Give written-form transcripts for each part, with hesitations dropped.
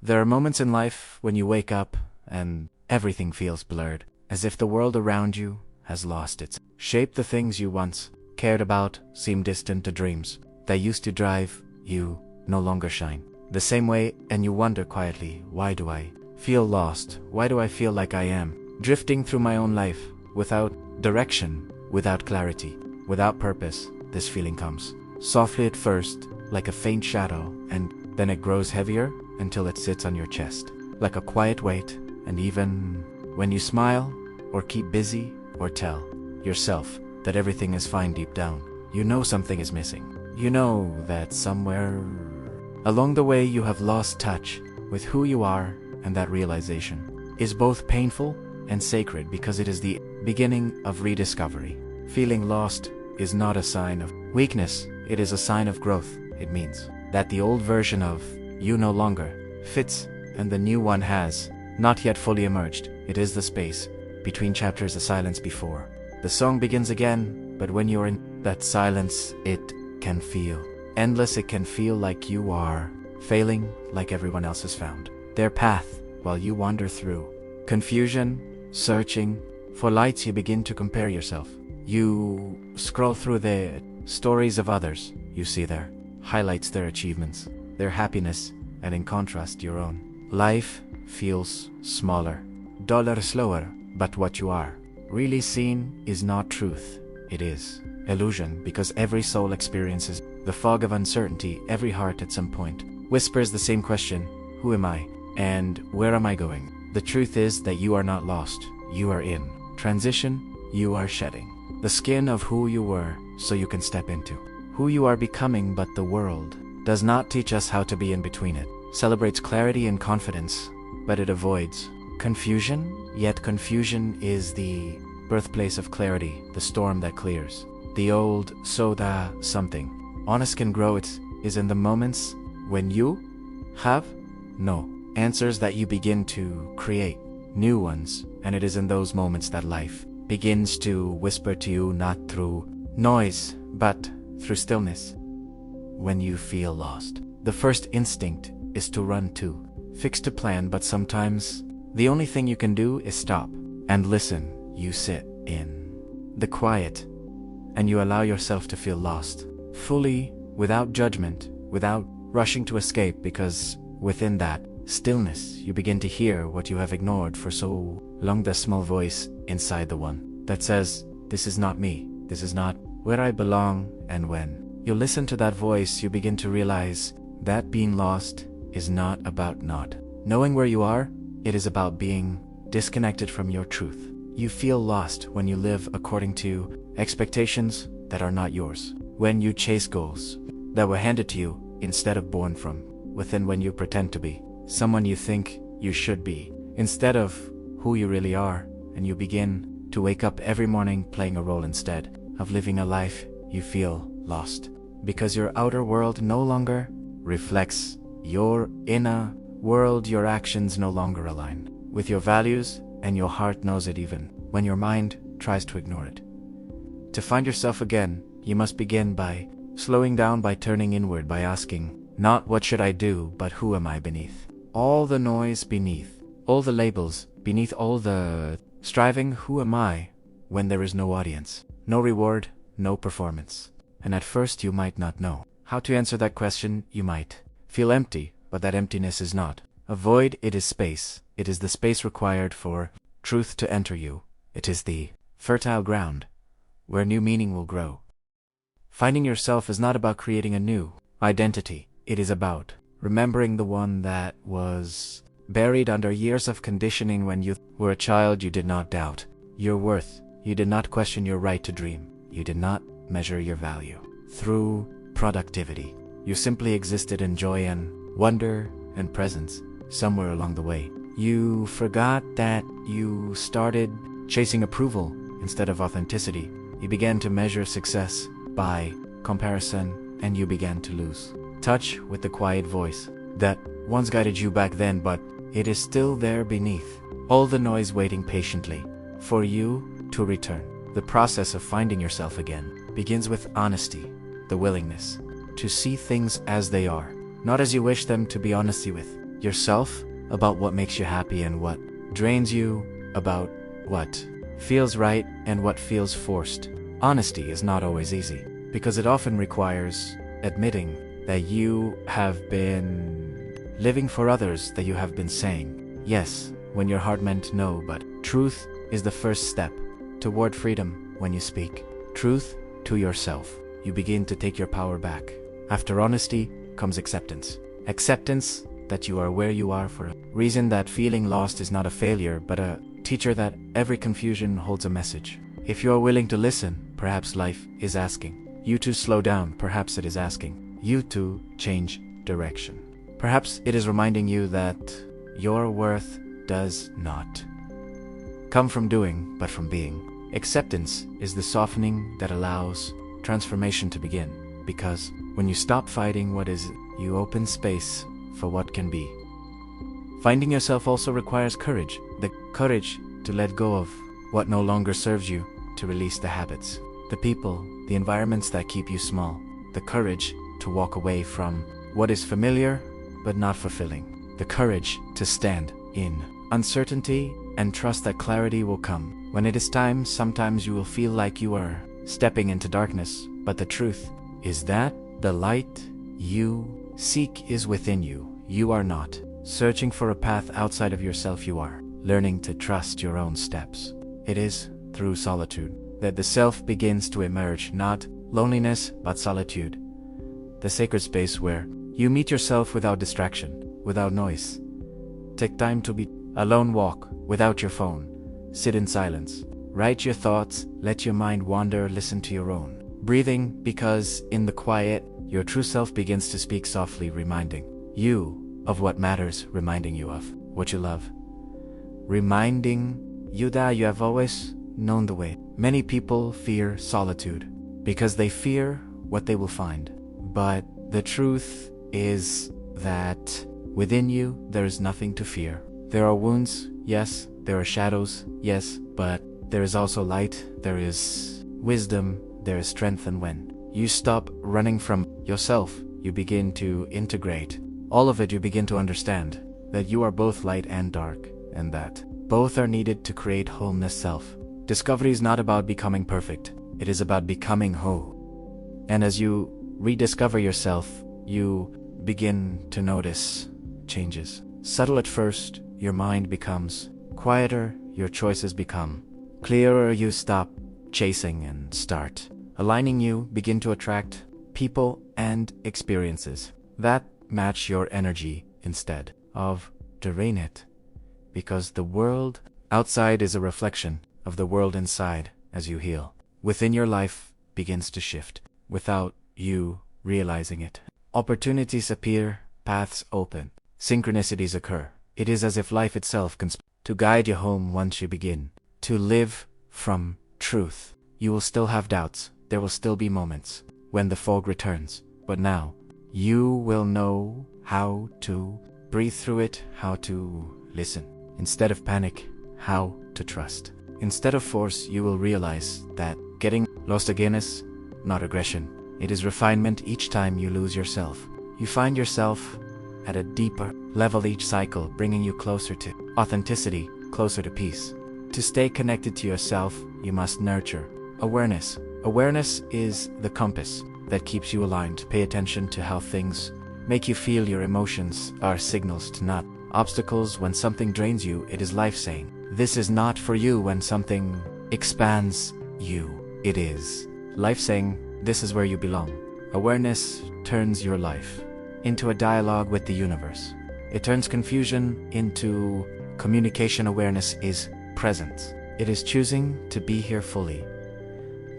There are moments in life when you wake up and everything feels blurred, as if the world around you has lost its shape. The things you once cared about seem distant. The dreams that used to drive you no longer shine the same way, and you wonder quietly, why do I feel lost? Why do I feel like I am drifting through my own life without direction, without clarity, without purpose? This feeling comes softly at first, like a faint shadow, and then it grows heavier until it sits on your chest, like a quiet weight. And even when you smile, or keep busy, or tell yourself that everything is fine, deep down, you know something is missing. You know that somewhere along the way you have lost touch with who you are, and that realization is both painful and sacred because it is the beginning of rediscovery. Feeling lost is not a sign of weakness, it is a sign of growth. It means that the old version of you no longer fits, and the new one has not yet fully emerged. It is the space between chapters, the silence before the song begins again. But when you're in that silence, it can feel endless. It can feel like you are failing, like everyone else has found their path while you wander through confusion, searching for lights. You begin to compare yourself. You scroll through the stories of others. You see their highlights, their achievements, their happiness, and in contrast, your own life feels smaller, duller, slower. But what you are really seen is not truth. It is illusion, because every soul experiences the fog of uncertainty. Every heart at some point whispers the same question: who am I? And where am I going? The truth is that you are not lost. You are in transition. You are shedding the skin of who you were so you can step into who you are becoming. But the world does not teach us how to be in between. It celebrates clarity and confidence, but it avoids confusion. Yet confusion is the birthplace of clarity, the storm that clears the old so that something honest can grow. It is in the moments when you have no answers that you begin to create new ones. And it is in those moments that life begins to whisper to you, not through noise, but through stillness. When you feel lost, the first instinct is to run, to fix, to plan. But sometimes the only thing you can do is stop and listen. You sit in the quiet and you allow yourself to feel lost fully, without judgment, without rushing to escape, because within that stillness you begin to hear what you have ignored for so long. The small voice inside, the one that says, this is not me, this is not where I belong. And when you listen to that voice, you begin to realize that being lost is not about not knowing where you are. It is about being disconnected from your truth. You feel lost when you live according to expectations that are not yours, when you chase goals that were handed to you instead of born from within, when you pretend to be someone you think you should be instead of who you really are, and you begin to wake up every morning playing a role instead of living a life. You feel lost because your outer world no longer reflects your inner world. Your actions no longer align with your values, and your heart knows it even when your mind tries to ignore it. To find yourself again, you must begin by slowing down, by turning inward, by asking, not what should I do, but who am I beneath all the noise, beneath all the labels, beneath all the striving? Who am I when there is no audience, no reward, no performance? And at first you might not know how to answer that question. You might feel empty, but that emptiness is not a void. It is space. It is the space required for truth to enter you. It is the fertile ground where new meaning will grow. Finding yourself is not about creating a new identity. It is about remembering the one that was buried under years of conditioning. When you were a child, you did not doubt your worth. You did not question your right to dream. You did not measure your value through productivity. You simply existed in joy and wonder and presence. Somewhere along the way, you forgot that you started chasing approval instead of authenticity. You began to measure success by comparison, and you began to lose touch with the quiet voice that once guided you back then. But it is still there beneath all the noise, waiting patiently for you to return. The process of finding yourself again begins with honesty, the willingness to see things as they are, not as you wish them to be. Honesty with yourself about what makes you happy and what drains you, about what feels right and what feels forced. Honesty is not always easy, because it often requires admitting that you have been living for others, that you have been saying yes when your heart meant no. But truth is the first step toward freedom. When you speak truth to yourself, you begin to take your power back. After honesty comes acceptance. Acceptance that you are where you are for a reason, that feeling lost is not a failure, but a teacher, that every confusion holds a message. If you are willing to listen, perhaps life is asking you to slow down. Perhaps it is asking you to change direction. Perhaps it is reminding you that your worth does not come from doing, but from being. Acceptance is the softening that allows transformation to begin, because when you stop fighting what is, you open space for what can be. Finding yourself also requires courage, the courage to let go of what no longer serves you, to release the habits, the people, the environments that keep you small, the courage to walk away from what is familiar but not fulfilling, the courage to stand in uncertainty and trust that clarity will come. When it is time, sometimes you will feel like you are stepping into darkness, but the truth is that the light you seek is within you. You are not searching for a path outside of yourself. You are learning to trust your own steps. It is through solitude that the self begins to emerge, not loneliness, but solitude. The sacred space where you meet yourself without distraction, without noise. Take time to be alone, walk without your phone, sit in silence, write your thoughts, let your mind wander, listen to your own breathing, because in the quiet, your true self begins to speak softly, reminding you of what matters, reminding you of what you love, reminding you that you have always known the way. Many people fear solitude because they fear what they will find. But the truth is that within you, there is nothing to fear. There are wounds, yes. There are shadows, yes. But there is also light. There is wisdom. There is strength. And when you stop running from yourself, you begin to integrate all of it. You begin to understand that you are both light and dark, and that both are needed to create wholeness. Self discovery is not about becoming perfect. It is about becoming whole. And as you rediscover yourself, you begin to notice changes. Subtle at first, your mind becomes quieter, your choices become clearer, you stop chasing and start aligning. You begin to attract people and experiences that match your energy instead of drain it, because the world outside is a reflection of the world inside. As you heal within, your life begins to shift without you realizing it. Opportunities appear, paths open, synchronicities occur. It is as if life itself conspires to guide you home. Once you begin to live from truth, you will still have doubts. There will still be moments when the fog returns. But now, you will know how to breathe through it, how to listen. Instead of panic, how to trust. Instead of force, you will realize that getting lost again is not aggression. It is refinement. Each time you lose yourself, you find yourself at a deeper level each cycle, bringing you closer to authenticity, closer to peace. To stay connected to yourself, you must nurture awareness. Awareness is the compass that keeps you aligned. Pay attention to how things make you feel. Your emotions are signals, to not obstacles. When something drains you, it is life saying, this is not for you. When something expands you, it is life saying, this is where you belong. Awareness turns your life into a dialogue with the universe. It turns confusion into communication. Awareness is presence. It is choosing to be here fully,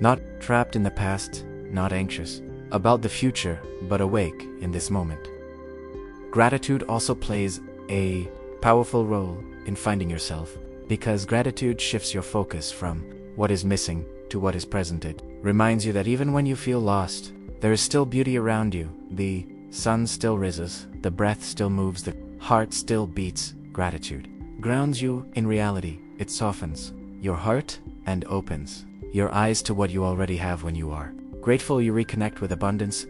not trapped in the past, not anxious about the future, but awake in this moment. Gratitude also plays a powerful role in finding yourself, because gratitude shifts your focus from what is missing to what is present. It reminds you that even when you feel lost, there is still beauty around you. The sun still rises, the breath still moves, the heart still beats. Gratitude grounds you in reality. It softens your heart and opens your eyes to what you already have. When you are grateful, you reconnect with abundance,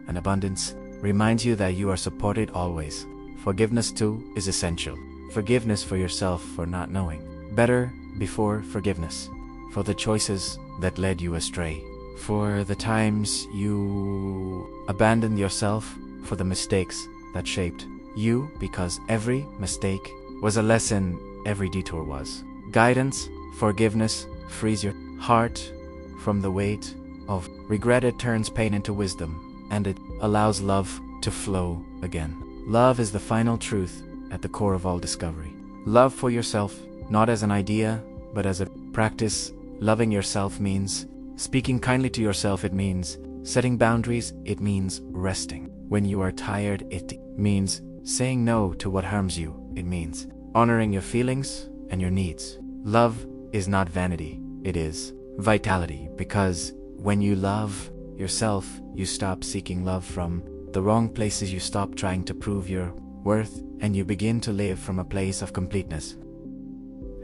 and abundance reminds you that you are supported always. Forgiveness too is essential. Forgiveness for yourself for not knowing better before forgiveness, for the choices that led you astray, for the times you abandoned yourself, for the mistakes that shaped you, because every mistake was a lesson, every detour was guidance. Forgiveness frees your heart from the weight of regret. It turns pain into wisdom, and it allows love to flow again. Love is the final truth at the core of all discovery. Love for yourself, not as an idea, but as a practice. Loving yourself means speaking kindly to yourself. It means setting boundaries. It means resting when you are tired. It means saying no to what harms you. It means honoring your feelings and your needs. Love is not vanity, it is vitality, because when you love yourself, you stop seeking love from the wrong places. You stop trying to prove your worth, and you begin to live from a place of completeness.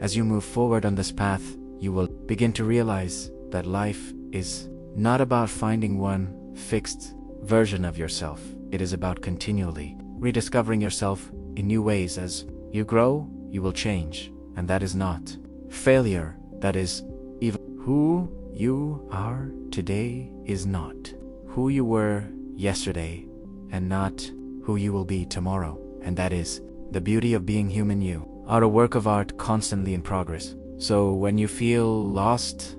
As you move forward on this path, you will begin to realize that life is not about finding one fixed version of yourself. It is about continually rediscovering yourself in new ways. As you grow, you will change, and that is not failure. That is even who you are today is not who you were yesterday, and not who you will be tomorrow. And that is the beauty of being human. You are a work of art constantly in progress. So when you feel lost,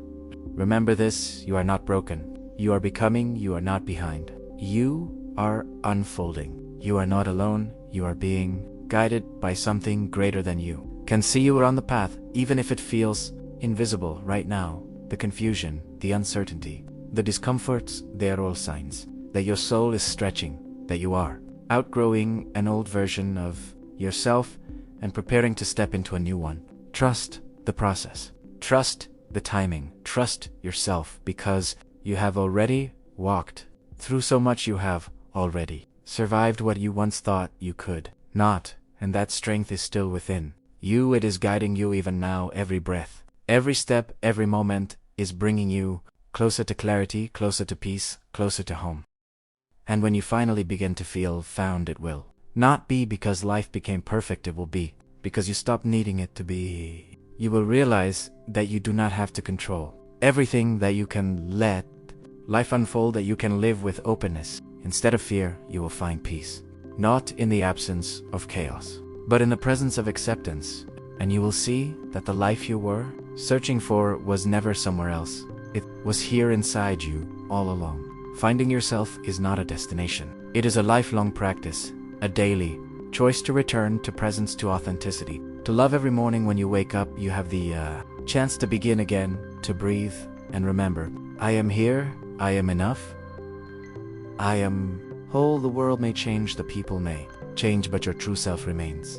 remember this: you are not broken. You are becoming, you are not behind. You are unfolding. You are not alone. You are being guided by something greater than you. Can see you are on the path, even if it feels invisible right now. The confusion, the uncertainty, the discomforts, they are all signs that your soul is stretching, that you are outgrowing an old version of yourself and preparing to step into a new one. Trust the process. Trust the timing. Trust yourself, because you have already walked through so much. You have already survived what you once thought you could not, and that strength is still within you. It is guiding you even now. Every breath, every step, every moment is bringing you closer to clarity, closer to peace, closer to home. And when you finally begin to feel found, it will not be because life became perfect. It will be because you stopped needing it to be. You will realize that you do not have to control everything, that you can let life unfold, that you can live with openness. Instead of fear, you will find peace, not in the absence of chaos, but in the presence of acceptance. And you will see that the life you were searching for was never somewhere else. It was here inside you all along. Finding yourself is not a destination. It is a lifelong practice, a daily choice to return to presence, to authenticity, to love. Every morning when you wake up, you have the chance to begin again, to breathe and remember, I am here, I am enough, I am whole. The world may change, the people may change, but your true self remains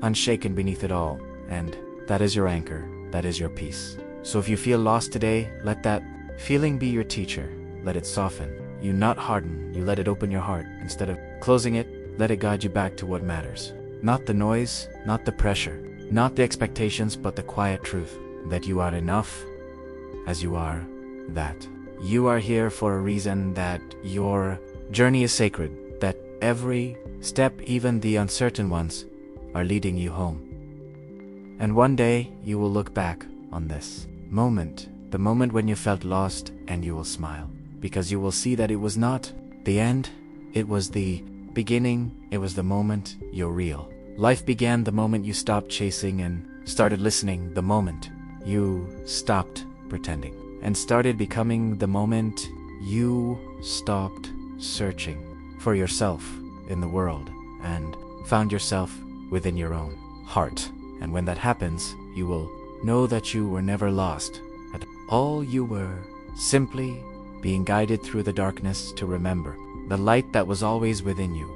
unshaken beneath it all, and that is your anchor, that is your peace. So if you feel lost today, let that feeling be your teacher. Let it soften you, not harden you. Let it open your heart. Instead of closing it, let it guide you back to what matters. Not the noise, not the pressure, not the expectations, but the quiet truth that you are enough as you are, that you are here for a reason, that your journey is sacred, that every step, even the uncertain ones, are leading you home. And one day you will look back on this moment, the moment when you felt lost, and you will smile, because you will see that it was not the end, it was the beginning. It was the moment you're real. Life began the moment you stopped chasing and started listening, the moment you stopped pretending and started becoming, the moment you stopped searching for yourself in the world and found yourself within your own heart. And when that happens, you will know that you were never lost at all. You were simply being guided through the darkness to remember the light that was always within you.